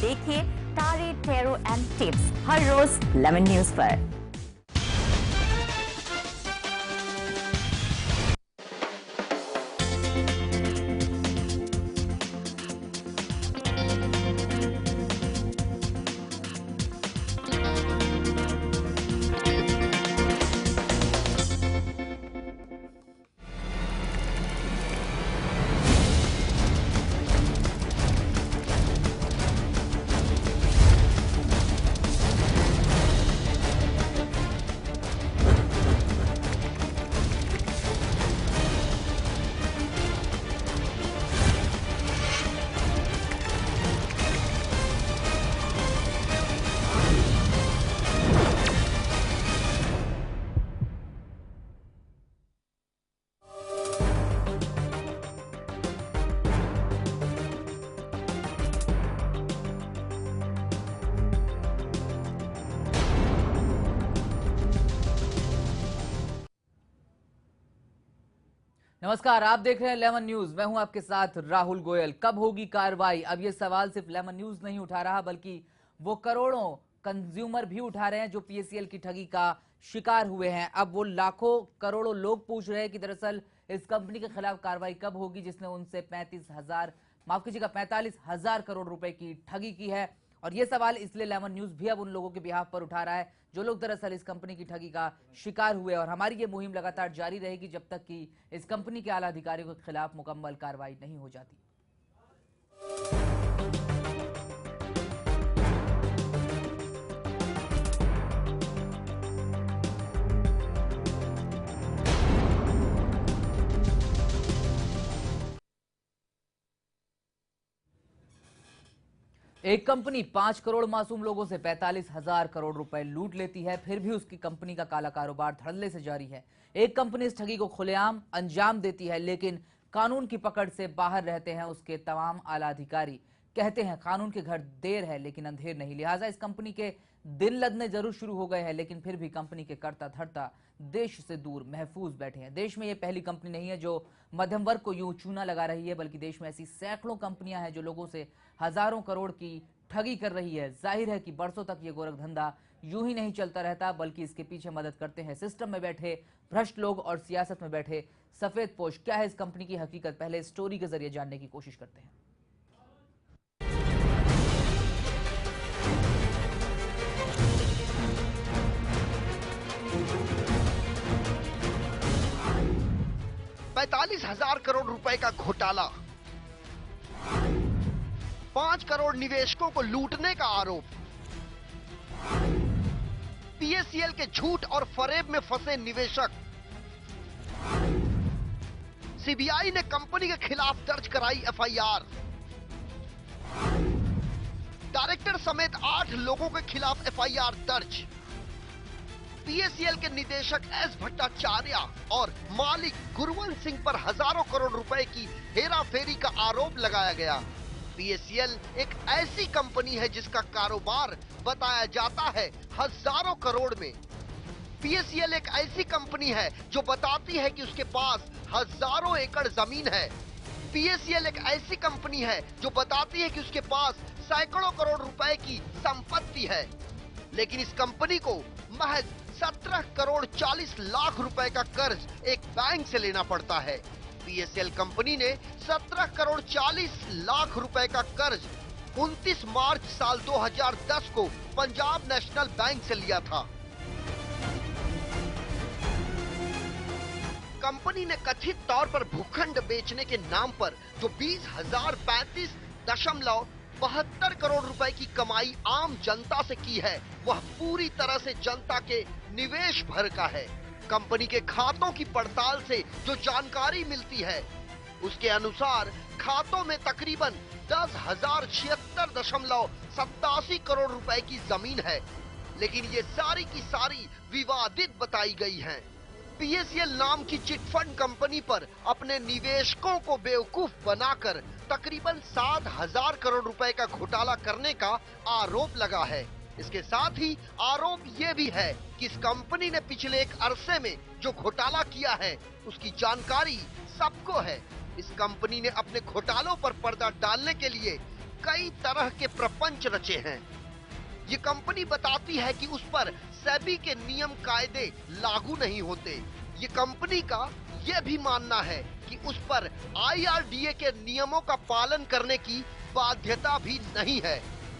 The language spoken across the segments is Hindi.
देखिए तारे टेरो एंड टिप्स हर रोज लेमन न्यूज पर। नमस्कार, आप देख रहे हैं लेमन न्यूज। मैं हूं आपके साथ राहुल गोयल। कब होगी कार्रवाई? अब ये सवाल सिर्फ लेमन न्यूज नहीं उठा रहा, बल्कि वो करोड़ों कंज्यूमर भी उठा रहे हैं जो पीएससीएल की ठगी का शिकार हुए हैं। अब वो लाखों करोड़ों लोग पूछ रहे हैं कि दरअसल इस कंपनी के खिलाफ कार्रवाई कब होगी जिसने उनसे 45,000 करोड़ रुपए की ठगी की है। और ये सवाल इसलिए लेमन न्यूज भी अब उन लोगों के बिहाफ पर उठा रहा है जो लोग दरअसल इस कंपनी की ठगी का शिकार हुए। और हमारी ये मुहिम लगातार जारी रहेगी जब तक कि इस कंपनी के आला अधिकारियों के खिलाफ मुकम्मल कार्रवाई नहीं हो जाती। एक कंपनी 5 करोड़ मासूम लोगों से 45,000 करोड़ रुपए लूट लेती है, फिर भी उसकी कंपनी का काला कारोबार धड़ल्ले से जारी है। एक कंपनी इस ठगी को खुलेआम अंजाम देती है, लेकिन कानून की पकड़ से बाहर रहते हैं उसके तमाम आला अधिकारी। कहते हैं कानून के घर देर है लेकिन अंधेर नहीं। लिहाजा इस कंपनी के दिन लदने जरूर शुरू हो गए हैं, लेकिन फिर भी कंपनी के करता धरता देश से दूर महफूज बैठे हैं। देश में ये पहली कंपनी नहीं है जो मध्यम वर्ग को यूं चूना लगा रही है, बल्कि देश में ऐसी सैकड़ों कंपनियां हैं जो लोगों से हजारों करोड़ की ठगी कर रही है। जाहिर है कि बरसों तक ये गोरख धंधा यूं ही नहीं चलता रहता, बल्कि इसके पीछे मदद करते हैं सिस्टम में बैठे भ्रष्ट लोग और सियासत में बैठे सफेद पोश। क्या है इस कंपनी की हकीकत, पहले स्टोरी के जरिए जानने की कोशिश करते हैं। ₹45,000 करोड़ रुपए का घोटाला, 5 करोड़ निवेशकों को लूटने का आरोप, पीएससीएल के झूठ और फरेब में फंसे निवेशक। सीबीआई ने कंपनी के खिलाफ दर्ज कराई एफआईआर। डायरेक्टर समेत 8 लोगों के खिलाफ एफआईआर दर्ज। पीएससीएल के निदेशक एस भट्टाचार्य और मालिक गुरवंत सिंह पर हजारों करोड़ रुपए की हेराफेरी का आरोप लगाया गया। पीएससीएल एक ऐसी कंपनी है जिसका कारोबार बताया जाता है हजारों करोड़ में। पीएससीएल एक ऐसी कंपनी है जो बताती है कि उसके पास हजारों एकड़ जमीन है। पीएससीएल एक ऐसी कंपनी है जो बताती है कि उसके पास सैकड़ों करोड़ रुपए की संपत्ति है, लेकिन इस कंपनी को महज 17 करोड़ 40 लाख रुपए का कर्ज एक बैंक से लेना पड़ता है। पीएससीएल कंपनी ने 17 करोड़ 40 लाख रुपए का कर्ज 29 मार्च साल 2010 को पंजाब नेशनल बैंक से लिया था। कंपनी ने कथित तौर पर भूखंड बेचने के नाम पर जो 20,035.72 करोड़ रुपए की कमाई आम जनता से की है, वह पूरी तरह से जनता के निवेश भर का है। कंपनी के खातों की पड़ताल से जो जानकारी मिलती है, उसके अनुसार खातों में तकरीबन 10,076.87 करोड़ रुपए की जमीन है, लेकिन ये सारी की सारी विवादित बताई गई हैं। पीएससीएल नाम की चिटफंड कंपनी पर अपने निवेशकों को बेवकूफ बनाकर तकरीबन 7,000 करोड़ रुपए का घोटाला करने का आरोप लगा है। इसके साथ ही आरोप ये भी है कि इस कंपनी ने पिछले एक अरसे में जो घोटाला किया है उसकी जानकारी सबको है। इस कंपनी ने अपने घोटालों पर पर्दा डालने के लिए कई तरह के प्रपंच रचे हैं। ये कंपनी बताती है कि उस पर सेबी के नियम कायदे लागू नहीं होते। ये कंपनी का यह भी मानना है कि उस पर IRDA के नियमों का पालन करने की बाध्यता भी नहीं है।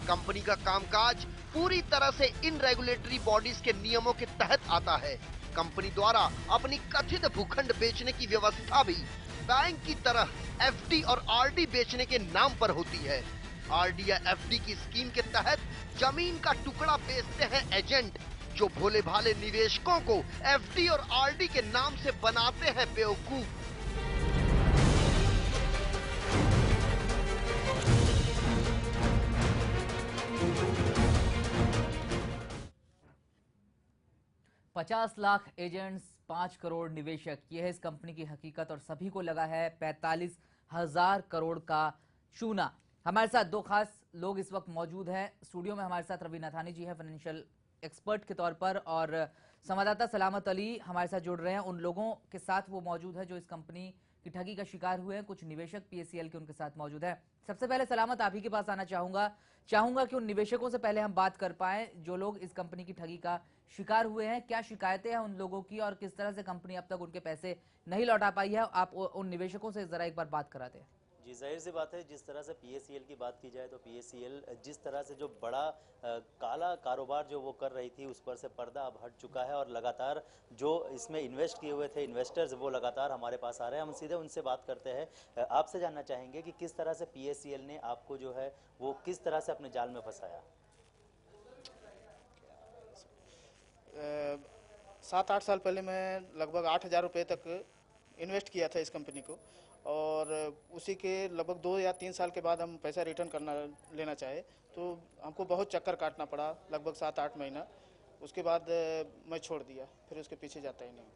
कंपनी का कामकाज पूरी तरह से इन रेगुलेटरी बॉडीज के नियमों के तहत आता है। कंपनी द्वारा अपनी कथित भूखंड बेचने की व्यवस्था भी बैंक की तरह FD और RD बेचने के नाम पर होती है। RD या FD की स्कीम के तहत जमीन का टुकड़ा बेचते हैं एजेंट, जो भोले भाले निवेशकों को FD और RD के नाम से बनाते हैं बेवकूफ। ₹50 लाख एजेंट्स, 5 करोड़ निवेशक, यह है इस कंपनी की हकीकत और सभी को लगा है 45,000 करोड़ का चूना। हमारे साथ दो खास लोग इस वक्त मौजूद हैं स्टूडियो में। हमारे साथ रवि नाथानी जी हैं फाइनेंशियल एक्सपर्ट के तौर पर, और संवाददाता सलामत अली हमारे साथ जुड़ रहे हैं। उन लोगों के साथ वो मौजूद है जो इस कंपनी की ठगी का शिकार हुए हैं। कुछ निवेशक PACL के उनके साथ मौजूद है। सबसे पहले सलामत, आप ही के पास आना चाहूंगा कि उन निवेशकों से पहले हम बात कर पाए जो लोग इस कंपनी की ठगी का शिकार हुए हैं। क्या शिकायतें हैं उन लोगों की और किस तरह से कंपनी अब तक उनके पैसे नहीं लौटा पाई है? आप उन निवेशकों से जरा एक बार बात कराते हैं। जी, जाहिर सी बात है, जिस तरह से PACL की बात की जाए तो PACL जिस तरह से जो बड़ा काला कारोबार जो वो कर रही थी उस पर से पर्दा अब हट चुका है और लगातार जो इसमें इन्वेस्ट किए हुए थे इन्वेस्टर्स वो लगातार हमारे पास आ रहे हैं। हम सीधे उनसे बात करते हैं। आपसे जानना चाहेंगे कि किस तरह से PACL ने आपको जो है वो किस तरह से अपने जाल में फंसाया। 7-8 साल पहले मैं लगभग 8,000 रुपये तक इन्वेस्ट किया था इस कंपनी को, और उसी के लगभग 2 या 3 साल के बाद हम पैसा रिटर्न लेना चाहे तो हमको बहुत चक्कर काटना पड़ा, लगभग 7-8 महीना। उसके बाद मैं छोड़ दिया, फिर उसके पीछे जाता ही नहीं।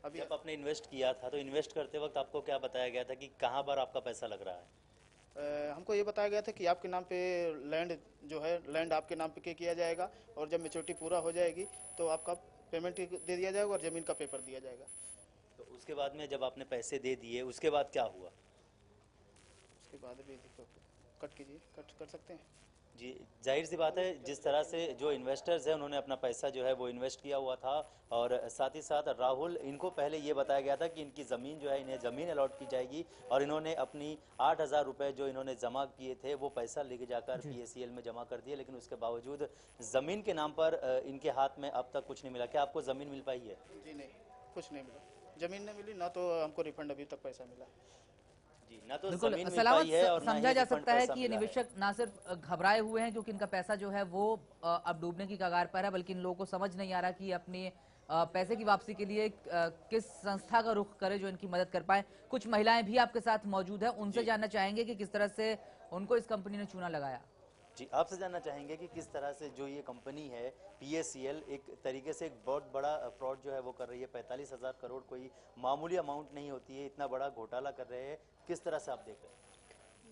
अभी जब आपने इन्वेस्ट किया था तो इन्वेस्ट करते वक्त आपको क्या बताया गया था कि कहाँ पर आपका पैसा लग रहा है? हमको ये बताया गया था कि आपके नाम पे लैंड जो है, लैंड आपके नाम पे किया जाएगा और जब मैच्योरिटी पूरा हो जाएगी तो आपका पेमेंट दे दिया जाएगा और ज़मीन का पेपर दिया जाएगा। तो उसके बाद में जब आपने पैसे दे दिए उसके बाद क्या हुआ? उसके बाद भी कट कीजिए, कट कर सकते हैं। जी, जाहिर सी बात है, जिस तरह से जो इन्वेस्टर्स हैं उन्होंने अपना पैसा जो है वो इन्वेस्ट किया हुआ था और साथ ही साथ राहुल, इनको पहले ये बताया गया था कि इनकी ज़मीन जो है इन्हें ज़मीन अलॉट की जाएगी और इन्होंने अपनी 8,000 रुपये जो इन्होंने जमा किए थे वो पैसा लेके जाकर PACL में जमा कर दिया, लेकिन उसके बावजूद ज़मीन के नाम पर इनके हाथ में अब तक कुछ नहीं मिला। क्या आपको ज़मीन मिल पाई है? जी नहीं, कुछ नहीं मिला, ज़मीन नहीं मिली, ना तो हमको रिफंड अभी तक पैसा मिला। ना तो बिल्कुल ज़मीन मिल सलामत, पाई है और समझा जा सकता है कि ये निवेशक ना सिर्फ घबराए हुए हैं क्योंकि इनका पैसा जो है वो अब डूबने की कगार पर है, बल्कि इन लोगों को समझ नहीं आ रहा कि अपने पैसे की वापसी के लिए किस संस्था का रुख करे जो इनकी मदद कर पाए। कुछ महिलाएं भी आपके साथ मौजूद है, उनसे जानना चाहेंगे कि किस तरह से उनको इस कंपनी ने चूना लगाया। जी, आपसे जानना चाहेंगे कि किस तरह से जो ये कंपनी है PACL एक तरीके से एक बहुत बड़ा फ्रॉड जो है वो कर रही है। 45,000 करोड़ कोई मामूली अमाउंट नहीं होती है, इतना बड़ा घोटाला कर रहे हैं, किस तरह से आप देख रहे हैं?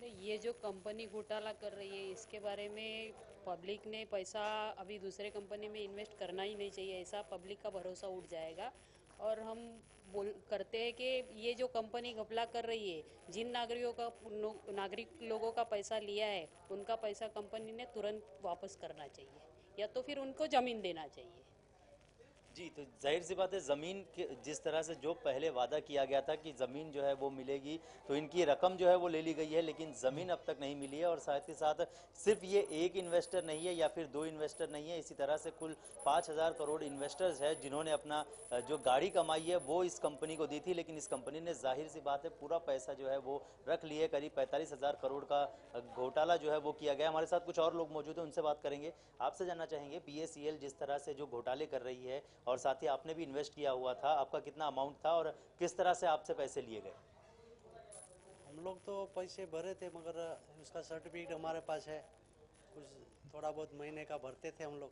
नहीं, ये जो कंपनी घोटाला कर रही है इसके बारे में पब्लिक ने पैसा अभी दूसरे कंपनी में इन्वेस्ट करना ही नहीं चाहिए, ऐसा पब्लिक का भरोसा उठ जाएगा। और हम करते हैं कि ये जो कंपनी घपला कर रही है, जिन नागरिक लोगों का पैसा लिया है उनका पैसा कंपनी ने तुरंत वापस करना चाहिए या तो फिर उनको ज़मीन देना चाहिए। जी, तो जाहिर सी बात है, ज़मीन के जिस तरह से जो पहले वादा किया गया था कि ज़मीन जो है वो मिलेगी, तो इनकी रकम जो है वो ले ली गई है लेकिन ज़मीन अब तक नहीं मिली है। और साथ ही साथ सिर्फ ये एक इन्वेस्टर नहीं है या फिर 2 इन्वेस्टर नहीं है, इसी तरह से कुल 5,000 करोड़ इन्वेस्टर्स है जिन्होंने अपना जो गाड़ी कमाई है वो इस कंपनी को दी थी, लेकिन इस कंपनी ने जाहिर सी बात है पूरा पैसा जो है वो रख लिए। करीब 45,000 करोड़ का घोटाला जो है वो किया गया। हमारे साथ कुछ और लोग मौजूद हैं, उनसे बात करेंगे। आपसे जानना चाहेंगे PACL जिस तरह से जो घोटाले कर रही है और साथ ही आपने भी इन्वेस्ट किया हुआ था, आपका कितना अमाउंट था और किस तरह से आपसे पैसे लिए गए? हम लोग तो पैसे भरे थे मगर उसका सर्टिफिकेट हमारे पास है, कुछ थोड़ा बहुत महीने का भरते थे हम लोग।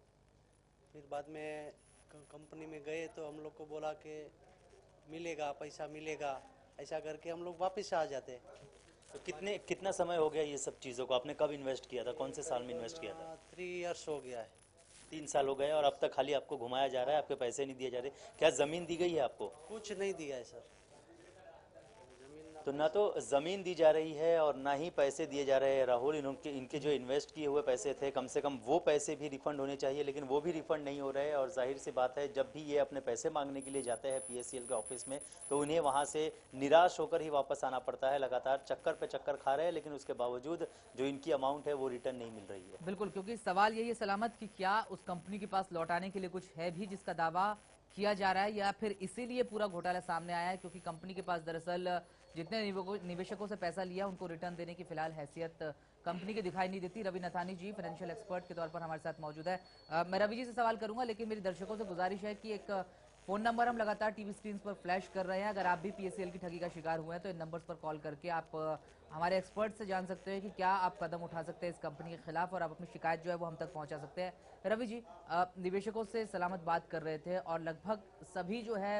फिर बाद में कंपनी में गए तो हम लोग को बोला कि मिलेगा, पैसा मिलेगा, ऐसा करके हम लोग वापस आ जाते। तो कितना समय हो गया ये सब चीज़ों को? आपने कब इन्वेस्ट किया था, कौन से साल में इन्वेस्ट किया था? 3 इयर्स हो गया है। 3 साल हो गए और अब तक खाली आपको घुमाया जा रहा है, आपके पैसे नहीं दिए जा रहे। क्या ज़मीन दी गई है आपको? कुछ नहीं दिया है सर, ज़मीन तो ना तो जमीन दी जा रही है और ना ही पैसे दिए जा रहे हैं राहुल। इनके जो इन्वेस्ट किए हुए पैसे थे, कम से कम वो पैसे भी रिफंड होने चाहिए, लेकिन वो भी रिफंड नहीं हो रहे हैं। और जाहिर सी बात है, जब भी ये अपने पैसे मांगने के लिए जाते हैं PSEL के ऑफिस में, तो उन्हें वहां से निराश होकर ही वापस आना पड़ता है। लगातार चक्कर पे चक्कर खा रहे हैं, लेकिन उसके बावजूद जो इनकी अमाउंट है वो रिटर्न नहीं मिल रही है। बिल्कुल, क्योंकि सवाल यही है सलामत कि क्या उस कंपनी के पास लौटाने के लिए कुछ है भी जिसका दावा किया जा रहा है, या फिर इसीलिए पूरा घोटाला सामने आया है क्योंकि कंपनी के पास दरअसल जितने निवेशकों से पैसा लिया उनको रिटर्न देने की फिलहाल हैसियत कंपनी की दिखाई नहीं देती। रवि नथानी जी फाइनेंशियल एक्सपर्ट के तौर पर हमारे साथ मौजूद है। मैं रवि जी से सवाल करूंगा, लेकिन मेरे दर्शकों से गुजारिश है कि एक फोन नंबर हम लगातार टीवी स्क्रीन पर फ्लैश कर रहे हैं। अगर आप भी PSEL की ठगी का शिकार हुए हैं तो इन नंबर्स पर कॉल करके आप हमारे एक्सपर्ट से जान सकते हैं कि क्या आप कदम उठा सकते हैं इस कंपनी के खिलाफ, और आप अपनी शिकायत जो है वो हम तक पहुंचा सकते हैं। रवि जी, निवेशकों से सलामत बात कर रहे थे और लगभग सभी जो है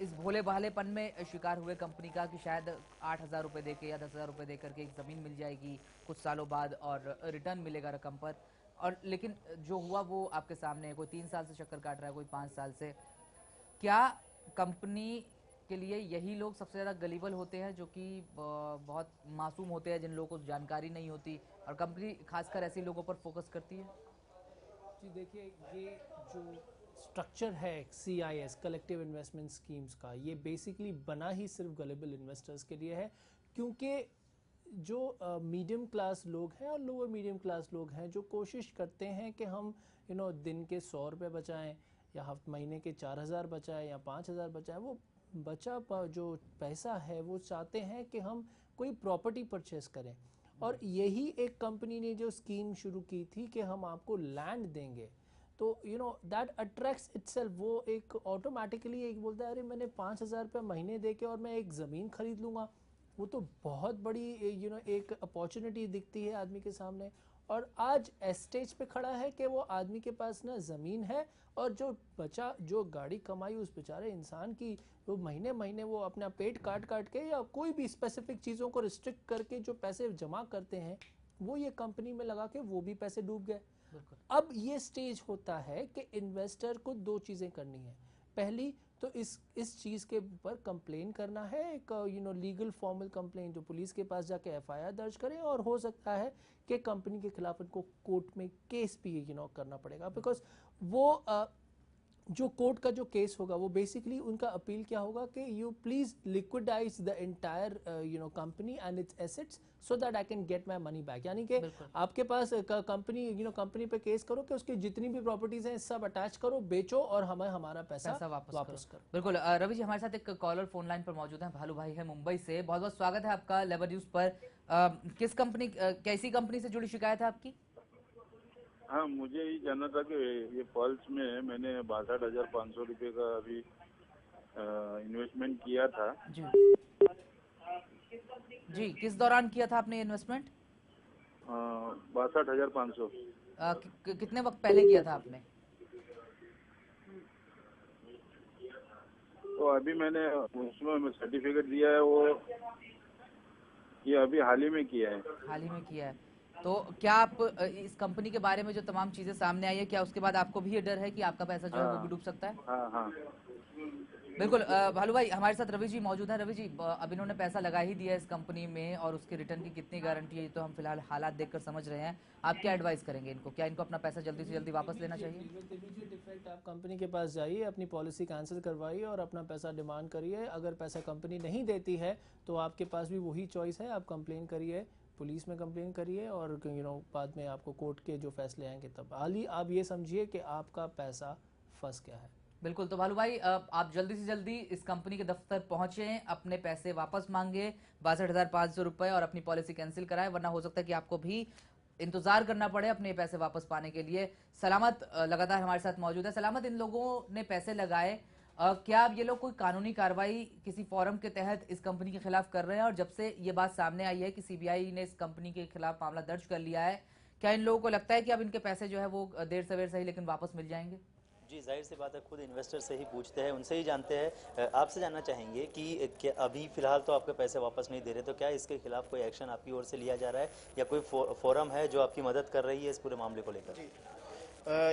इस भोले भालेपन में शिकार हुए कंपनी का कि शायद 8,000 रुपये दे के या 10,000 रुपये दे करके एक ज़मीन मिल जाएगी कुछ सालों बाद और रिटर्न मिलेगा रकम पर, और लेकिन जो हुआ वो आपके सामने है। कोई 3 साल से चक्कर काट रहा है, कोई 5 साल से। क्या कंपनी के लिए यही लोग सबसे ज़्यादा गलीबल होते हैं जो कि बहुत मासूम होते हैं, जिन लोगों को जानकारी नहीं होती, और कंपनी खासकर ऐसे लोगों पर फोकस करती है? जी देखिए, ये जो स्ट्रक्चर है CIS कलेक्टिव इन्वेस्टमेंट स्कीम्स का, ये बेसिकली बना ही सिर्फ गलेबल इन्वेस्टर्स के लिए है, क्योंकि जो मीडियम क्लास लोग हैं और लोअर मीडियम क्लास लोग हैं जो कोशिश करते हैं कि हम दिन के 100 रुपये बचाएं या महीने के 4,000 बचाएं या 5,000 बचाएं, वो जो पैसा है वो चाहते हैं कि हम कोई प्रॉपर्टी परचेस करें। और यही एक कंपनी ने जो स्कीम शुरू की थी कि हम आपको लैंड देंगे, तो दैट अट्रैक्ट्स इटसेल्फ। वो एक ऑटोमेटिकली एक बोलता है अरे मैंने 5,000 रुपये महीने दे के और मैं एक ज़मीन खरीद लूँगा, वो तो बहुत बड़ी एक अपॉर्चुनिटी दिखती है आदमी के सामने। और आज स्टेज पे खड़ा है कि वो आदमी के पास ना ज़मीन है, और जो गाड़ी कमाई उस बेचारे इंसान की, वो महीने महीने वो अपना पेट काट काट के या कोई भी स्पेसिफिक चीज़ों को रिस्ट्रिक्ट करके जो पैसे जमा करते हैं वो ये कंपनी में लगा के वो भी पैसे डूब गए। अब ये स्टेज होता है कि इन्वेस्टर को 2 चीज़ें करनी है। पहली तो इस चीज़ के ऊपर कंप्लेन करना है, एक लीगल फॉर्मल कंप्लेन जो पुलिस के पास जाके FIR दर्ज करें, और हो सकता है कि कंपनी के खिलाफ इनको कोर्ट में केस भी करना पड़ेगा, बिकॉज वो जो कोर्ट का जो केस होगा वो बेसिकली उनका अपील क्या होगा कि you please liquidise the entire company and its assets so that I can get my money back. यानी कि आपके पास कंपनी पे केस करो कि उसकी जितनी भी प्रॉपर्टीज हैं सब अटैच करो, बेचो और हमें हमारा पैसा वापस करो। बिल्कुल रवि जी, हमारे साथ एक कॉलर फोन लाइन पर मौजूद है, भालू भाई है मुंबई से। बहुत बहुत स्वागत है आपका लेबर न्यूज पर। किस कंपनी, कैसी कंपनी से जुड़ी शिकायत है आपकी? हाँ, मुझे ये जानना था कि ये पल्स में मैंने 62,500 रुपये का अभी इन्वेस्टमेंट किया था। जी, किस दौरान किया था आपने इन्वेस्टमेंट? 62,500। कितने वक्त पहले किया था आपने? तो अभी मैंने उसमें सर्टिफिकेट दिया है, वो ये अभी हाल ही में किया है। हाल ही में किया है, तो क्या आप इस कंपनी के बारे में जो तमाम चीजें सामने आई है, क्या उसके बाद आपको भी ये डर है कि आपका पैसा जो है वो भी डूब सकता है? हाँ हाँ बिल्कुल भालू भाई, हमारे साथ रवि जी मौजूद हैं। रवि जी, अब इन्होंने पैसा लगा ही दिया इस कंपनी में और उसके रिटर्न की कितनी गारंटी है, ये तो हम फिलहाल हालात देखकर समझ रहे हैं। आप क्या एडवाइस करेंगे इनको? क्या इनको अपना पैसा जल्दी से जल्दी वापस लेना चाहिए? इमीडिएट इफेक्ट आप कंपनी के पास जाइए, अपनी पॉलिसी कैंसिल करवाइए और अपना पैसा डिमांड करिए। अगर पैसा कंपनी नहीं देती है तो आपके पास भी वही चॉइस है, आप कंप्लेन करिए, पुलिस में कंप्लेन करिए, और बाद में आपको कोर्ट के जो फैसले आएंगे तब हाली आप ये समझिए कि आपका पैसा फंस गया है। बिल्कुल, तो भालू भाई आप जल्दी से जल्दी इस कंपनी के दफ्तर पहुंचे, अपने पैसे वापस मांगे 62,500 रुपए, और अपनी पॉलिसी कैंसिल कराएं, वरना हो सकता है कि आपको भी इंतजार करना पड़े अपने पैसे वापस पाने के लिए। सलामत लगातार हमारे साथ मौजूद है। सलामत, इन लोगों ने पैसे लगाए, क्या अब ये लोग कोई कानूनी कार्रवाई किसी फोरम के तहत इस कंपनी के खिलाफ कर रहे हैं? और जब से ये बात सामने आई है कि CBI ने इस कंपनी के खिलाफ मामला दर्ज कर लिया है, क्या इन लोगों को लगता है कि अब इनके पैसे जो है वो देर सवेर सही लेकिन वापस मिल जाएंगे? जी, जाहिर सी बात है, खुद इन्वेस्टर से ही पूछते हैं, उनसे ही जानते हैं। आपसे जानना चाहेंगे कि क्या अभी फिलहाल तो आपके पैसे वापस नहीं दे रहे, तो क्या इसके खिलाफ कोई एक्शन आपकी ओर से लिया जा रहा है या कोई फोरम है जो आपकी मदद कर रही है इस पूरे मामले को लेकर?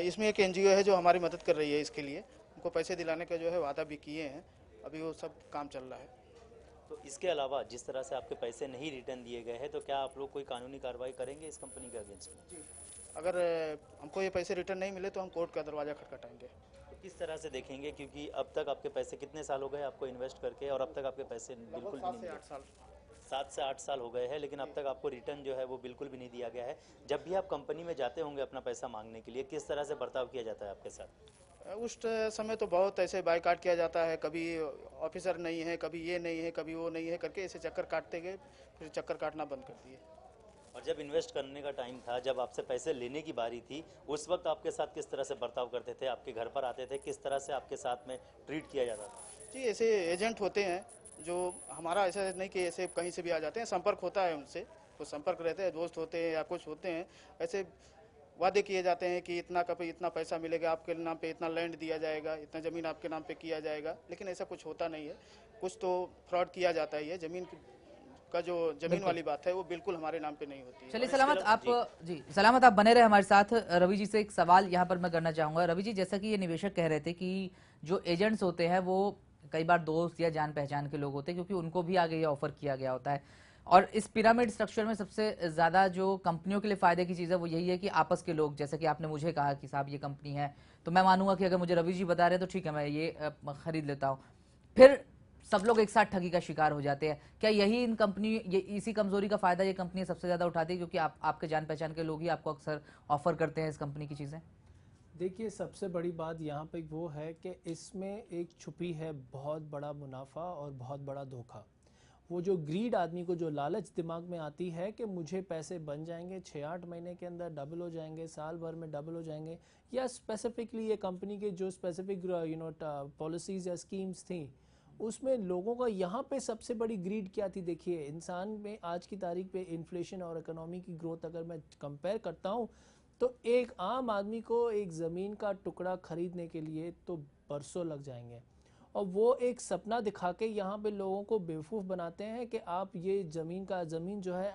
इसमें एक NGO है जो हमारी मदद कर रही है इसके लिए। उनको पैसे दिलाने का जो है वादा भी किए हैं, अभी वो सब काम चल रहा है। तो इसके अलावा जिस तरह से आपके पैसे नहीं रिटर्न दिए गए हैं, तो क्या आप लोग कोई कानूनी कार्रवाई करेंगे इस कंपनी के अगेंस्ट में? अगर हमको ये पैसे रिटर्न नहीं मिले तो हम कोर्ट का दरवाज़ा खटखटाएंगे। तो किस तरह से देखेंगे, क्योंकि अब तक आपके पैसे कितने साल हो गए आपको इन्वेस्ट करके, और अब तक आपके पैसे बिल्कुल भी नहीं मिले? 7 से 8 साल हो गए हैं, लेकिन अब तक आपको रिटर्न जो है वो बिल्कुल भी नहीं दिया गया है। जब भी आप कंपनी में जाते होंगे अपना पैसा मांगने के लिए, किस तरह से बर्ताव किया जाता है आपके साथ? उस समय तो बहुत ऐसे बायकाट किया जाता है, कभी ऑफिसर नहीं है, कभी ये नहीं है, कभी वो नहीं है करके ऐसे चक्कर काटते गए, फिर चक्कर काटना बंद कर दिए। और जब इन्वेस्ट करने का टाइम था, जब आपसे पैसे लेने की बारी थी, उस वक्त आपके साथ किस तरह से बर्ताव करते थे? आपके घर पर आते थे, किस तरह से आपके साथ में ट्रीट किया जाता था? जी, ऐसे एजेंट होते हैं जो हमारा ऐसा नहीं कि ऐसे कहीं से भी आ जाते हैं, संपर्क होता है उनसे, कुछ संपर्क रहते हैं, दोस्त होते हैं या कुछ होते हैं, ऐसे वादे किए जाते हैं कि इतना का इतना पैसा मिलेगा, आपके नाम पे इतना लैंड दिया जाएगा, इतना ज़मीन आपके नाम पे किया जाएगा, लेकिन ऐसा कुछ होता नहीं है। कुछ तो फ्रॉड किया जाता है। ये ज़मीन का जो ज़मीन वाली बात है वो बिल्कुल हमारे नाम पे नहीं होती है। चलिए सलामत, आप जी सलामत, आप बने रहे हमारे साथ। रवि जी से एक सवाल यहाँ पर मैं करना चाहूँगा। रवि जी, जैसा कि ये निवेशक कह रहे थे कि जो एजेंट्स होते हैं वो कई बार दोस्त या जान पहचान के लोग होते हैं, क्योंकि उनको भी आगे ये ऑफर किया गया होता है। और इस पिरामिड स्ट्रक्चर में सबसे ज़्यादा जो कंपनियों के लिए फ़ायदे की चीज़ है वो यही है कि आपस के लोग, जैसे कि आपने मुझे कहा कि साहब ये कंपनी है, तो मैं मानूंगा कि अगर मुझे रवि जी बता रहे हैं तो ठीक है, मैं ये खरीद लेता हूँ। फिर सब लोग एक साथ ठगी का शिकार हो जाते हैं। क्या यही इन कंपनी, ये इसी कमजोरी का फ़ायदा ये कंपनी सबसे ज़्यादा उठाती है, क्योंकि आपके जान पहचान के लोग ही आपको अक्सर ऑफर करते हैं इस कंपनी की चीज़ें? देखिए, सबसे बड़ी बात यहाँ पे वो है कि इसमें एक छुपी है बहुत बड़ा मुनाफा और बहुत बड़ा धोखा। वो जो ग्रीड आदमी को, जो लालच दिमाग में आती है कि मुझे पैसे बन जाएंगे, 6-8 महीने के अंदर डबल हो जाएंगे, साल भर में डबल हो जाएंगे, या स्पेसिफिकली ये कंपनी के जो स्पेसिफिक पॉलिसीज़ या स्कीम्स थी, उसमें लोगों का यहाँ पे सबसे बड़ी ग्रीड क्या थी? देखिए, इंसान में आज की तारीख पे इन्फ्लेशन और इकोनॉमी की ग्रोथ अगर मैं कंपेयर करता हूँ तो एक आम आदमी को एक ज़मीन का टुकड़ा खरीदने के लिए तो बरसों लग जाएंगे, और वो एक सपना दिखा के यहाँ पे लोगों को बेवकूफ़ बनाते हैं कि आप ये ज़मीन जो है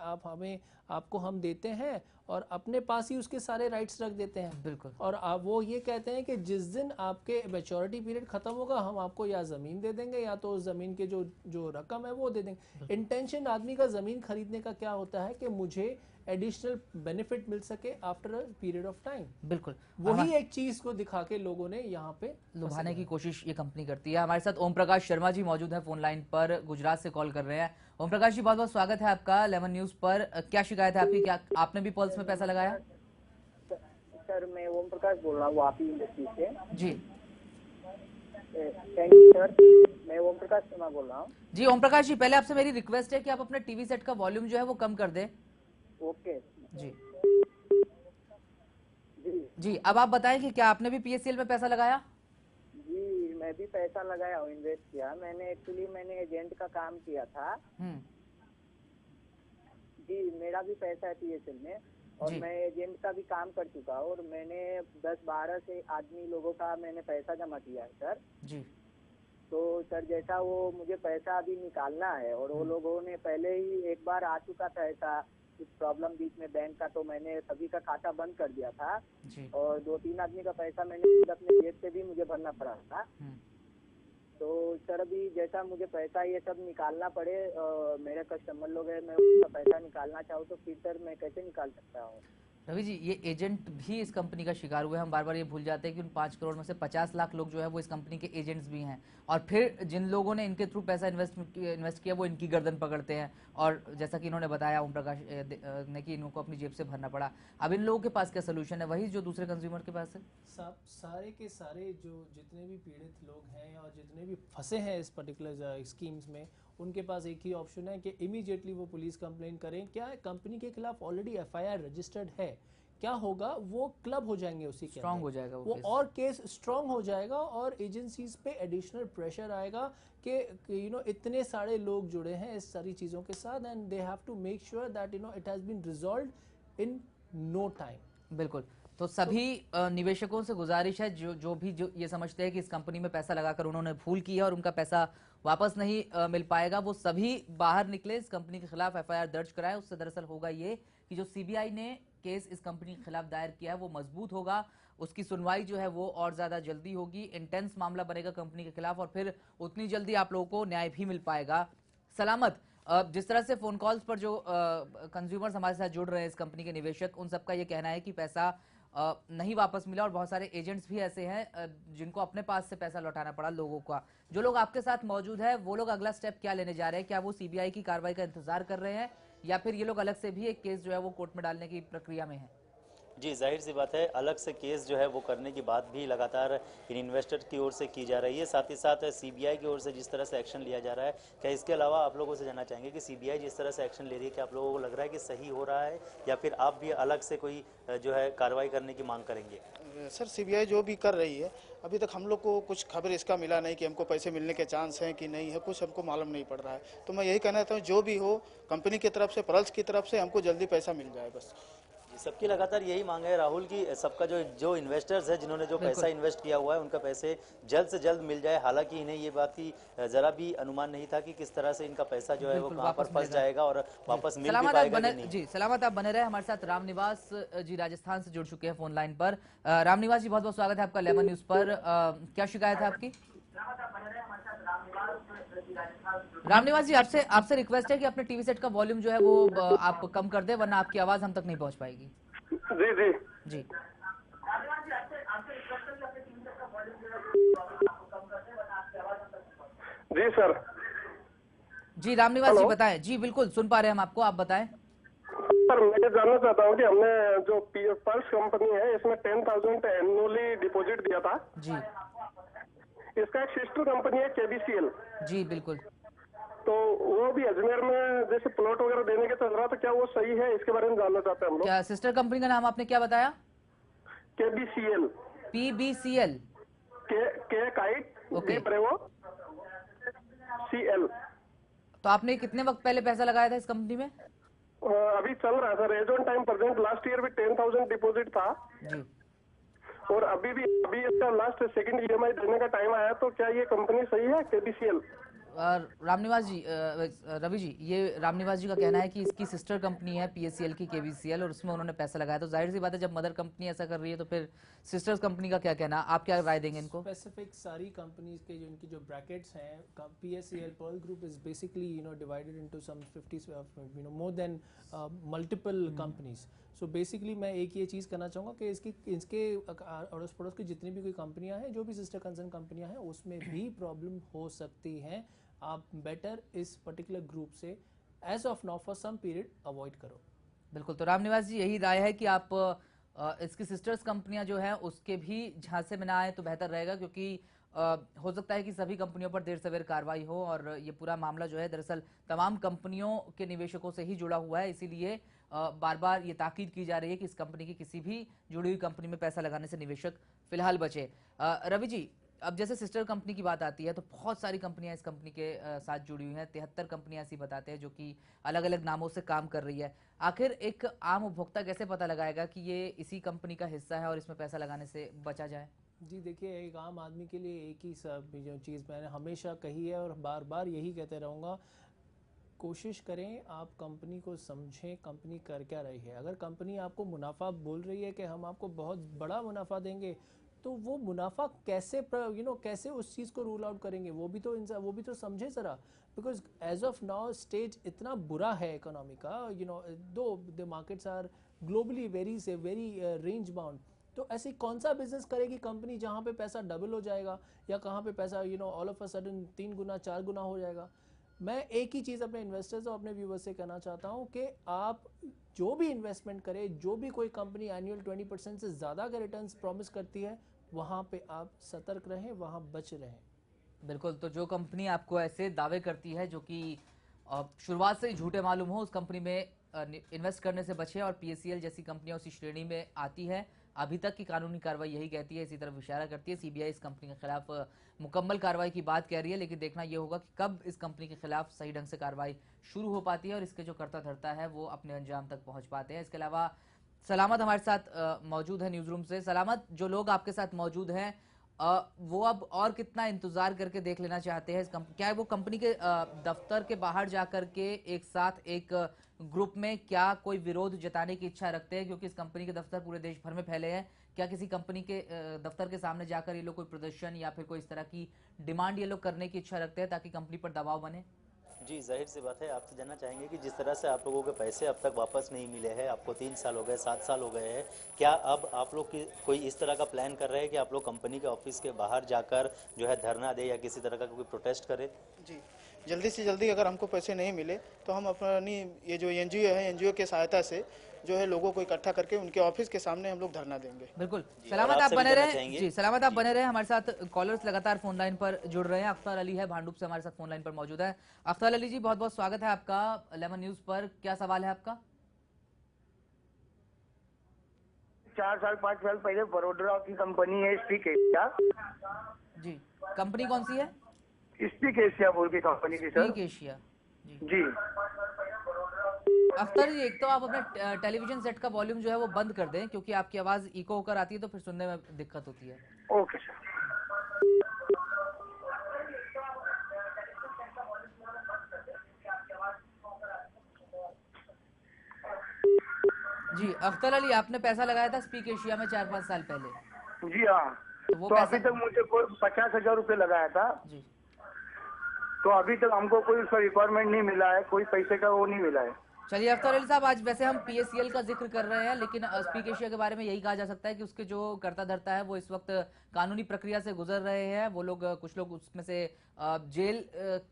आपको हम देते हैं, और अपने पास ही उसके सारे राइट्स रख देते हैं। बिल्कुल। और आप वो ये कहते हैं कि जिस दिन आपके मैच्योरिटी पीरियड ख़त्म होगा हम आपको या ज़मीन दे देंगे या तो उस ज़मीन के जो रकम है वो दे देंगे। इंटेंशन आदमी का ज़मीन खरीदने का क्या होता है कि मुझे एडिशनल बेनिफिट मिल सके after a period of time. बिल्कुल, वही एक चीज को दिखा के लोगों ने यहाँ पे लुभाने की कोशिश ये कंपनी करती है। हमारे साथ ओम प्रकाश शर्मा जी मौजूद हैं फोन लाइन पर, गुजरात से कॉल कर रहे हैं। ओम प्रकाश जी, बहुत बहुत स्वागत है आपका लेमन न्यूज पर। क्या शिकायत है आपकी? क्या आपने भी पल्स में पैसा लगाया? सर, मैं ओम प्रकाश बोल रहा हूँ वापी इंडस्ट्री से। जी थैंक यू सर, मैं ओम प्रकाश शर्मा बोल रहा हूँ। जी ओम प्रकाश जी, पहले आपसे मेरी रिक्वेस्ट है कि आप अपने टीवी सेट का वॉल्यूम जो है वो कम कर दें। ओके जी जी जी, अब आप बताएं कि क्या आपने भी पीएससीएल में पैसा लगाया? जी, मैं भी पैसा लगाया हूँ, इन्वेस्ट किया। मैंने एजेंट का काम किया था। जी, मेरा भी पैसा है पीएसएल में, और मैं एजेंट का भी काम कर चुका हूँ, और मैंने 10-12 से आदमी लोगों का मैंने पैसा जमा किया है सर। जी, तो सर जैसा वो मुझे पैसा अभी निकालना है, और वो लोगों ने पहले ही एक बार आ चुका था ऐसा कुछ प्रॉब्लम बीच में बैंक का, तो मैंने सभी का खाता बंद कर दिया था, और 2-3 आदमी का पैसा मैंने अपने जेब से भी मुझे भरना पड़ा था। तो सर अभी जैसा मुझे पैसा ये सब निकालना पड़े, मेरे कस्टमर लोग हैं, मैं उनका पैसा निकालना चाहूँ तो फिर सर मैं कैसे निकाल सकता हूँ? रवि जी, ये एजेंट भी इस कंपनी का शिकार हुए हैं। हम बार बार ये भूल जाते हैं कि उन 5 करोड़ में से 50 लाख लोग जो है वो इस कंपनी के एजेंट्स भी हैं, और फिर जिन लोगों ने इनके थ्रू पैसा इन्वेस्ट किया वो इनकी गर्दन पकड़ते हैं, और जैसा कि इन्होंने बताया ओम प्रकाश ने कि इनको अपनी जेब से भरना पड़ा। अब इन लोगों के पास क्या सोल्यूशन है? वही जो दूसरे कंज्यूमर के पास है। सारे के सारे जो जितने भी पीड़ित लोग हैं और जितने भी फंसे हैं इस पर्टिकुलर स्कीम्स में, उनके पास एक ही ऑप्शन है कि इमीडिएटली वो पुलिस कंप्लेन करें। क्या कंपनी के खिलाफ ऑलरेडी एफआईआर रजिस्टर्ड है? क्या होगा, वो क्लब हो जाएंगे, उसी के स्ट्रांग हो जाएगा वो और केस स्ट्रांग हो जाएगा, और एजेंसीज पे एडिशनल प्रेशर आएगा कि इतने सारे लोग जुड़े हैं इस सारी चीज़ों के साथ, and they have to make sure that it has been resolved in no time. बिल्कुल, तो सभी निवेशकों से गुजारिश है जो ये समझते हैं कि इस कंपनी में पैसा लगाकर उन्होंने भूल की है और उनका पैसा वापस नहीं मिल पाएगा, वो सभी बाहर निकले, इस कंपनी के खिलाफ एफआईआर दर्ज कराएं। उससे दरअसल होगा ये कि जो सीबीआई ने केस इस कंपनी के खिलाफ दायर किया है वो मजबूत होगा, उसकी सुनवाई जो है वो और ज्यादा जल्दी होगी, इंटेंस मामला बनेगा कंपनी के खिलाफ, और फिर उतनी जल्दी आप लोगों को न्याय भी मिल पाएगा। सलामत, जिस तरह से फोन कॉल्स पर जो कंज्यूमर्स हमारे साथ जुड़ रहे हैं इस कंपनी के निवेशक, उन सबका ये कहना है कि पैसा नहीं वापस मिला और बहुत सारे एजेंट्स भी ऐसे हैं जिनको अपने पास से पैसा लौटाना पड़ा लोगों का। जो लोग आपके साथ मौजूद है वो लोग अगला स्टेप क्या लेने जा रहे हैं? क्या वो सीबीआई की कार्रवाई का इंतजार कर रहे हैं या फिर ये लोग अलग से भी एक केस जो है वो कोर्ट में डालने की प्रक्रिया में है? जी, जाहिर सी बात है, अलग से केस जो है वो करने की बात भी लगातार इन इन्वेस्टर की ओर से की जा रही है। साथ ही साथ सीबीआई की ओर से जिस तरह से एक्शन लिया जा रहा है, क्या इसके अलावा आप लोगों से जानना चाहेंगे कि सीबीआई जिस तरह से एक्शन ले रही है, क्या आप लोगों को लग रहा है कि सही हो रहा है या फिर आप भी अलग से कोई जो है कार्रवाई करने की मांग करेंगे? सर, सीबीआई जो भी कर रही है, अभी तक हम लोग को कुछ खबर इसका मिला नहीं कि हमको पैसे मिलने के चांस हैं कि नहीं है, कुछ हमको मालूम नहीं पड़ रहा है। तो मैं यही कहना चाहता हूँ, जो भी हो कंपनी की तरफ से, पर्ल्स की तरफ से हमको जल्दी पैसा मिल जाए बस। सबकी लगातार यही मांग है राहुल की सबका जो इन्वेस्टर्स है जिन्होंने जो पैसा इन्वेस्ट किया हुआ है उनका पैसे जल्द से जल्द मिल जाए। हालांकि इन्हें ये बात की जरा भी अनुमान नहीं था कि किस तरह से इनका पैसा जो है वो कहां पर फंस जाएगा और वापस मिल भी पाएगा कि नहीं। जी सलामत, आप बने रहे। हमारे साथ रामनिवास जी राजस्थान से जुड़ चुके हैं फोन लाइन पर। रामनिवास जी, बहुत बहुत स्वागत है आपका लेमन न्यूज पर। क्या शिकायत है आपकी? रामनिवास जी, आपसे रिक्वेस्ट है कि अपने टीवी सेट का वॉल्यूम जो है वो आप कम कर दे, वरना आपकी आवाज हम तक नहीं पहुंच पाएगी। जी जी जी जी सर। जी रामनिवास जी बताएं। जी बिल्कुल सुन पा रहे हैं हम आपको, आप बताएं। सर, मैं जानना चाहता हूँ कि हमने जो पर्ल्स कंपनी है इसमें 10,000 एनुअली डिपॉजिट दिया था जी। इसका एक सिस्टर कंपनी है केबीसीएल। जी बिल्कुल। तो वो भी अजमेर में जैसे प्लॉट वगैरह देने के चल रहा, तो क्या वो सही है? इसके बारे में जानना चाहते हैं हम लोग। क्या सिस्टर कंपनी का नाम आपने क्या बताया? KBCL. PBCL. K kite, okay. Bravo, CL. तो आपने कितने वक्त पहले पैसा लगाया था इस कंपनी में? अभी चल रहा है sir, as on time present. Last year भी 10,000 डिपॉजिट था जी। और अभी इसका लास्ट सेकंड ईएमआई देने का टाइम आया। तो क्या ये कंपनी सही है केबीसीएल? रामनिवास जी, रवि जी, ये रामनिवास जी का कहना है कि इसकी सिस्टर कंपनी है पीएससीएल की केबीसीएल और उसमें उन्होंने पैसा लगाया। तो जाहिर सी बात है जब मदर कंपनी ऐसा कर रही है तो फिर सिस्टर्स कंपनी का क्या कहना, आप क्या राय देंगे इनको? स्पेसिफिक सारी कंपनीज के जो इनकी जो ब्रैकेट्स हैं, PSCL Pearl group is basically divided into some 50 more than multiple companies. So basically मैं एक ये चीज़ कहना चाहूँगा कि इसके अड़ोस पड़ोस की जितनी भी कोई कंपनियां हैं, जो भी सिस्टर कंसर्न कंपनियां हैं, उसमें भी प्रॉब्लम हो सकती है। आप बेटर इस पर्टिकुलर ग्रुप से as of now for some period avoid करो। बिल्कुल। तो रामनिवास जी यही राय है कि आप इसकी सिस्टर्स कंपनियां जो हैं उसके भी झांसे में ना आए तो बेहतर रहेगा, क्योंकि हो सकता है कि सभी कंपनियों पर देर सवेर कार्रवाई हो और ये पूरा मामला जो है दरअसल तमाम कंपनियों के निवेशकों से ही जुड़ा हुआ है। इसीलिए बार बार ये ताकीद की जा रही है कि इस कंपनी की किसी भी जुड़ी हुई कंपनी में पैसा लगाने से निवेशक फिलहाल बचे। रवि जी, अब जैसे सिस्टर कंपनी की बात आती है तो बहुत सारी कंपनियां इस कंपनी के साथ जुड़ी हुई हैं। 73 कंपनियां ऐसी बताते हैं जो कि अलग अलग नामों से काम कर रही है। आखिर एक आम उपभोक्ता कैसे पता लगाएगा कि ये इसी कंपनी का हिस्सा है और इसमें पैसा लगाने से बचा जाए? जी देखिए, एक आम आदमी के लिए एक ही सब जो चीज़ मैंने हमेशा कही है और बार बार यही कहते रहूँगा, कोशिश करें आप कंपनी को समझें, कंपनी कर क्या रही है। अगर कंपनी आपको मुनाफा बोल रही है कि हम आपको बहुत बड़ा मुनाफा देंगे, तो वो मुनाफा कैसे कैसे उस चीज़ को रूल आउट करेंगे? वो भी तो समझे ज़रा, because as of now stage इतना बुरा है इकोनॉमी का, though the markets are globally very range bound. तो ऐसी कौन सा बिजनेस करेगी कंपनी जहाँ पे पैसा डबल हो जाएगा या कहाँ पे पैसा ऑल ऑफ अ सडन 3 गुना 4 गुना हो जाएगा? मैं एक ही चीज़ अपने इन्वेस्टर्स और अपने व्यूवर्स से कहना चाहता हूँ कि आप जो भी इन्वेस्टमेंट करें, जो भी कोई कंपनी एनुअल 20% से ज़्यादा का रिटर्न्स प्रॉमिस करती है, वहाँ पे आप सतर्क रहें, वहाँ बच रहें। बिल्कुल। तो जो कंपनी आपको ऐसे दावे करती है जो कि शुरुआत से ही झूठे मालूम हो, उस कंपनी में इन्वेस्ट करने से बचे। और पीएससीएल जैसी कंपनियां उसी श्रेणी में आती है। अभी तक की कानूनी कार्रवाई यही कहती है, इसी तरफ इशारा करती है। सीबीआई इस कंपनी के खिलाफ मुकम्मल कार्रवाई की बात कह रही है, लेकिन देखना यह होगा कि कब इस कंपनी के खिलाफ सही ढंग से कार्रवाई शुरू हो पाती है और इसके जो कर्ता धर्ता है वो अपने अंजाम तक पहुंच पाते हैं। इसके अलावा सलामत हमारे साथ मौजूद है न्यूज रूम से। सलामत, जो लोग आपके साथ मौजूद हैं वो अब और कितना इंतजार करके देख लेना चाहते हैं? क्या वो कंपनी के दफ्तर के बाहर जाकर के एक साथ एक ग्रुप में क्या कोई विरोध जताने की इच्छा रखते हैं? क्योंकि इस कंपनी के दफ्तर पूरे देश भर में फैले हैं। क्या किसी कंपनी के दफ्तर के सामने जाकर ये लोग कोई प्रदर्शन या फिर कोई इस तरह की डिमांड ये लोग करने की इच्छा रखते हैं ताकि कंपनी पर दबाव बने? जी, जाहिर सी बात है, आपसे जानना चाहेंगे कि जिस तरह से आप लोगों के पैसे अब तक वापस नहीं मिले हैं, आपको 3 साल हो गए, 7 साल हो गए हैं, क्या अब आप लोग की कोई इस तरह का प्लान कर रहे हैं कि आप लोग कंपनी के ऑफिस के बाहर जाकर जो है धरना दे या किसी तरह का कोई प्रोटेस्ट करें? जी, जल्दी से जल्दी अगर हमको पैसे नहीं मिले तो हम अपनी ये जो एनजीओ है, एनजीओ के सहायता से जो है लोगों को इकट्ठा करके उनके ऑफिस के सामने हम लोग धरना देंगे। बिल्कुल, सलामत आप बने रहे जी, सलामत आप बने रहे। हमारे साथ कॉलर्स लगातार फोन लाइन पर जुड़ रहे हैं। अख्तर अली है भांडुप से हमारे साथ फोन लाइन पर मौजूद है। अख्तर अली जी, बहुत बहुत स्वागत है आपका लेमन न्यूज पर। क्या सवाल है आपका? 4 साल 5 साल पहले बड़ोदरा की कंपनी है स्पीक एशिया। जी, कंपनी कौन सी है? स्पीक एशिया बोल के कंपनी की सर। स्पीक एशिया जी। अख्तर जी, एक तो आप अपने टेलीविजन सेट का वॉल्यूम जो है वो बंद कर दें, क्योंकि आपकी आवाज इको होकर आती है तो फिर सुनने में दिक्कत होती है। Okay sir. जी, अख्तर अली, आपने पैसा लगाया था स्पीक एशिया में 4-5 साल पहले? जी हाँ। तो अभी तक मुझे कोई 50,000 रुपये लगाया था जी। तो अभी तक हमको कोई उसका रिक्वायरमेंट नहीं मिला है, कोई पैसे का वो नहीं मिला है। चलिए अख्तर अली साहब, आज वैसे हम पीएससीएल का जिक्र कर रहे हैं, लेकिन स्पीक एशिया के बारे में यही कहा जा सकता है कि उसके जो कर्ता धर्ता है वो इस वक्त कानूनी प्रक्रिया से गुजर रहे हैं। वो लोग, कुछ लोग उसमें से जेल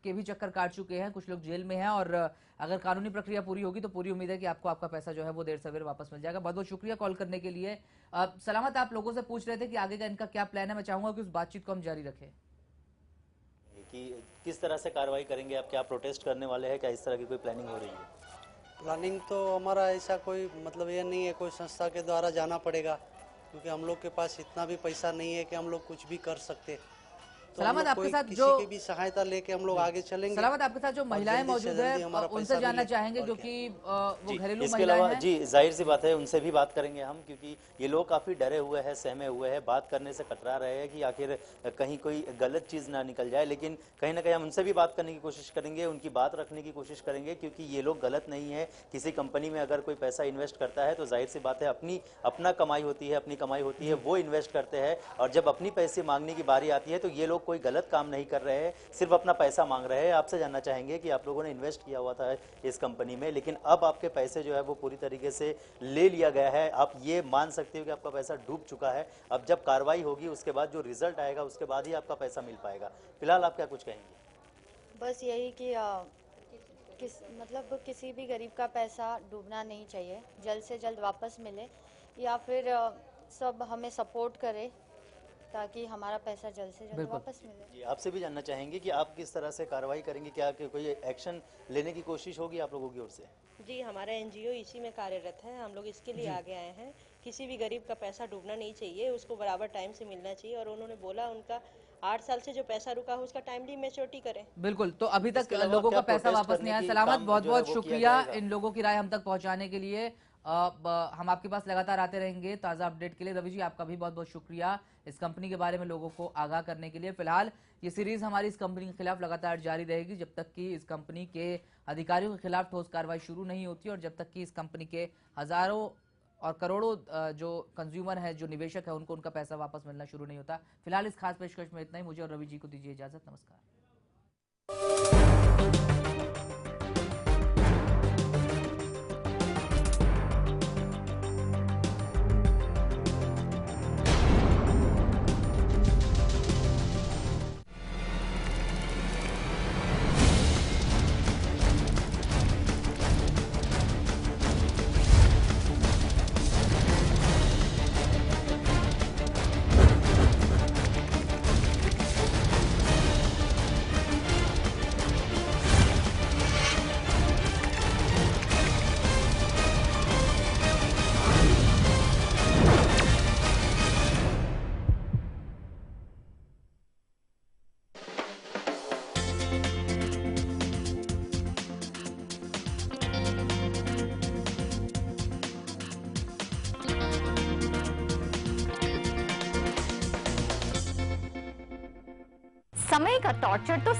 के भी चक्कर काट चुके हैं, कुछ लोग जेल में हैं, और अगर कानूनी प्रक्रिया पूरी होगी तो पूरी उम्मीद है कि आपको आपका पैसा जो है वो देर सवेर वापस मिल जाएगा। बहुत बहुत शुक्रिया कॉल करने के लिए। सलामत, आप लोगों से पूछ रहे थे कि आगे का इनका क्या प्लान है। मैं चाहूंगा कि उस बातचीत को हम जारी रखें कि किस तरह से कार्रवाई करेंगे आप, क्या प्रोटेस्ट करने वाले हैं, क्या इस तरह की कोई प्लानिंग हो रही है? प्लानिंग तो हमारा ऐसा कोई मतलब ये नहीं है, कोई संस्था के द्वारा जाना पड़ेगा, क्योंकि हम लोग के पास इतना भी पैसा नहीं है कि हम लोग कुछ भी कर सकते। तो सलामत, आपके साथ किसी जो की भी सहायता लेके हम लोग आगे चलेंगे। सलामत, आपके साथ जो महिलाएं मौजूद है उनसे जानना चाहेंगे, क्योंकि वो घरेलू इसके महिलाएं अलावा हैं। जी, जाहिर सी बात है, उनसे भी बात करेंगे हम, क्योंकि ये लोग काफ़ी डरे हुए हैं, सहमे हुए हैं, बात करने से कतरा रहे हैं कि आखिर कहीं कोई गलत चीज़ ना निकल जाए। लेकिन कहीं ना कहीं हम उनसे भी बात करने की कोशिश करेंगे, उनकी बात रखने की कोशिश करेंगे, क्योंकि ये लोग गलत नहीं है। किसी कंपनी में अगर कोई पैसा इन्वेस्ट करता है तो जाहिर सी बात है अपना कमाई होती है, अपनी कमाई होती है, वो इन्वेस्ट करते हैं, और जब अपनी पैसे मांगने की बारी आती है तो ये लोग कोई गलत काम नहीं कर रहे हैं, सिर्फ अपना पैसा मांग रहे हैं। आपसे जानना चाहेंगे कि आप लोगों ने इन्वेस्ट किया हुआ था इस कंपनी में, लेकिन अब आपके पैसे जो है वो पूरी तरीके से ले लिया गया है, आप ये मान सकते हो कि आपका पैसा डूब चुका है। अब जब कार्रवाई होगी उसके बाद जो रिजल्ट आएगा उसके बाद ही आपका पैसा मिल पाएगा। फिलहाल आप क्या कुछ कहेंगे? बस यही कि मतलब किसी भी गरीब का पैसा डूबना नहीं चाहिए, जल्द से जल्द वापस मिले, या फिर सब हमें सपोर्ट करे ताकि हमारा पैसा जल्द से जल्द वापस मिले। जी, आपसे भी जानना चाहेंगे कि आप किस तरह से कार्रवाई करेंगे, क्या कोई एक्शन लेने की कोशिश होगी आप लोगों की ओर से? जी, हमारा एनजीओ इसी में कार्यरत है, हम लोग इसके लिए आगे आए हैं। किसी भी गरीब का पैसा डूबना नहीं चाहिए, उसको बराबर टाइम से मिलना चाहिए, और उन्होंने बोला उनका 8 साल से जो पैसा रुका है उसका टाइमली मैच्योरिटी करें। बिल्कुल, तो अभी तक लोगों का पैसा वापस नहीं आया। सलामत, बहुत बहुत शुक्रिया इन लोगों की राय हम तक पहुंचाने के लिए। हम आपके पास लगातार आते रहेंगे ताज़ा अपडेट के लिए। रवि जी, आपका भी बहुत बहुत शुक्रिया इस कंपनी के बारे में लोगों को आगाह करने के लिए। फिलहाल ये सीरीज हमारी इस कंपनी के खिलाफ लगातार जारी रहेगी जब तक कि इस कंपनी के अधिकारियों के खिलाफ ठोस कार्रवाई शुरू नहीं होती, और जब तक कि इस कंपनी के हजारों और करोड़ों जो कंज्यूमर है, जो निवेशक है, उनको उनका पैसा वापस मिलना शुरू नहीं होता। फिलहाल इस खास पेशकश में इतना ही। मुझे और रवि जी को दीजिए इजाजत। नमस्कार। समय का टॉर्चर तो